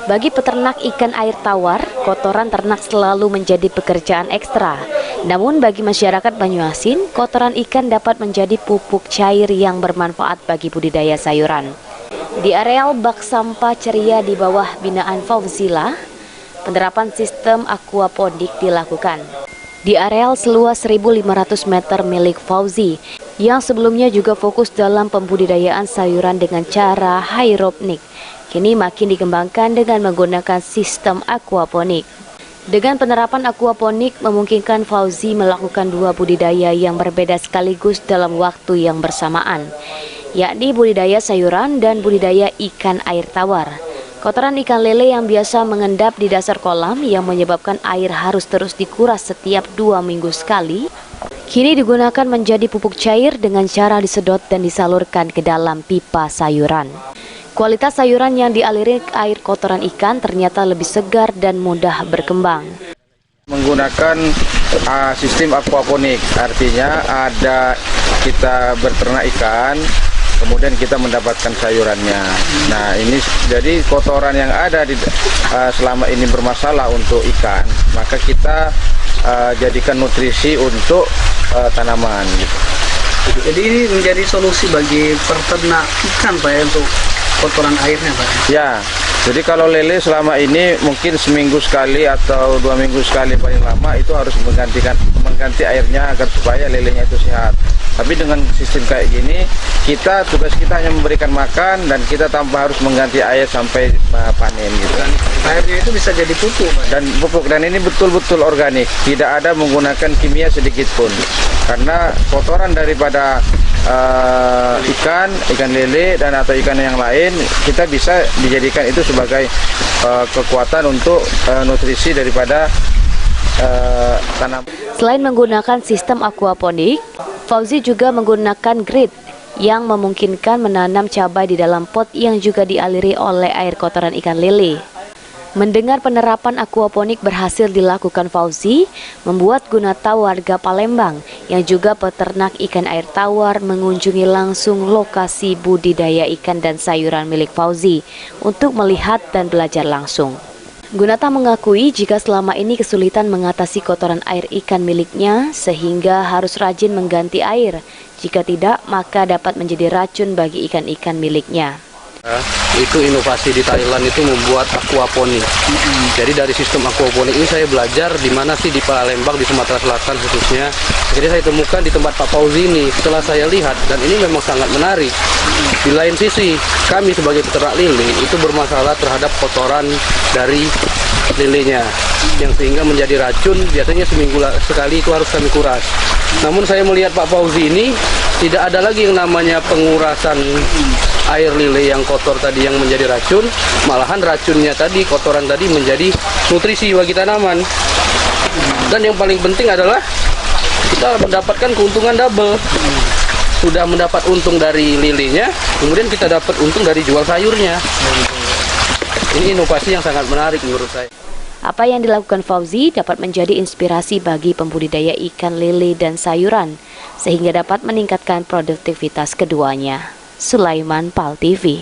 Bagi peternak ikan air tawar, kotoran ternak selalu menjadi pekerjaan ekstra. Namun bagi masyarakat Banyuasin, kotoran ikan dapat menjadi pupuk cair yang bermanfaat bagi budidaya sayuran. Di areal bak sampah ceria di bawah binaan Fauzila, penerapan sistem aquaponik dilakukan. Di areal seluas 1.500 meter milik Fauzi, yang sebelumnya juga fokus dalam pembudidayaan sayuran dengan cara hydroponic, kini makin dikembangkan dengan menggunakan sistem aquaponik. Dengan penerapan aquaponik memungkinkan Fauzi melakukan dua budidaya yang berbeda sekaligus dalam waktu yang bersamaan, yakni budidaya sayuran dan budidaya ikan air tawar. Kotoran ikan lele yang biasa mengendap di dasar kolam yang menyebabkan air harus terus dikuras setiap 2 minggu sekali, kini digunakan menjadi pupuk cair dengan cara disedot dan disalurkan ke dalam pipa sayuran. Kualitas sayuran yang dialiri air kotoran ikan ternyata lebih segar dan mudah berkembang. Menggunakan sistem aquaponik, artinya kita berternak ikan, kemudian kita mendapatkan sayurannya. Nah, ini jadi kotoran yang ada selama ini bermasalah untuk ikan, maka kita jadikan nutrisi untuk tanaman. Gitu. Jadi ini menjadi solusi bagi peternak ikan, Pak, ya, untuk kotoran airnya, Pak? Ya, jadi kalau lele selama ini mungkin seminggu sekali atau 2 minggu sekali paling lama itu harus mengganti airnya agar supaya lelenya itu sehat. Tapi dengan sistem kayak gini, tugas kita hanya memberikan makan dan kita tanpa harus mengganti air sampai panen gitu. Dan airnya itu bisa jadi pupuk, Pak? Dan pupuk, dan ini betul-betul organik, tidak ada menggunakan kimia sedikit pun. Karena kotoran daripada ikan lele dan atau ikan yang lain, kita bisa dijadikan itu sebagai kekuatan untuk nutrisi daripada tanaman. Selain menggunakan sistem aquaponik, Fauzi juga menggunakan grid yang memungkinkan menanam cabai di dalam pot yang juga dialiri oleh air kotoran ikan lele. Mendengar penerapan aquaponik berhasil dilakukan Fauzi, membuat Gunata warga Palembang yang juga peternak ikan air tawar mengunjungi langsung lokasi budidaya ikan dan sayuran milik Fauzi untuk melihat dan belajar langsung. Gunata mengakui jika selama ini kesulitan mengatasi kotoran air ikan miliknya sehingga harus rajin mengganti air. Jika tidak, maka dapat menjadi racun bagi ikan-ikan miliknya. Itu inovasi di Thailand itu membuat aquaponik. Jadi dari sistem aquaponik ini saya belajar di mana sih di Palembang, di Sumatera Selatan khususnya. Jadi saya temukan di tempat Pak Fauzi ini. Setelah saya lihat, dan ini memang sangat menarik. Di lain sisi, kami sebagai peternak lele itu bermasalah terhadap kotoran dari lelenya yang sehingga menjadi racun. Biasanya seminggu sekali itu harus kami kuras. Namun saya melihat Pak Fauzi ini tidak ada lagi yang namanya pengurasan air lele yang kotor tadi yang menjadi racun, malahan racunnya tadi, kotoran tadi menjadi nutrisi bagi tanaman. Dan yang paling penting adalah kita mendapatkan keuntungan double. Sudah mendapat untung dari lelenya, kemudian kita dapat untung dari jual sayurnya. Ini inovasi yang sangat menarik menurut saya. Apa yang dilakukan Fauzi dapat menjadi inspirasi bagi pembudidaya ikan lele dan sayuran, sehingga dapat meningkatkan produktivitas keduanya. Sulaiman, PAL TV.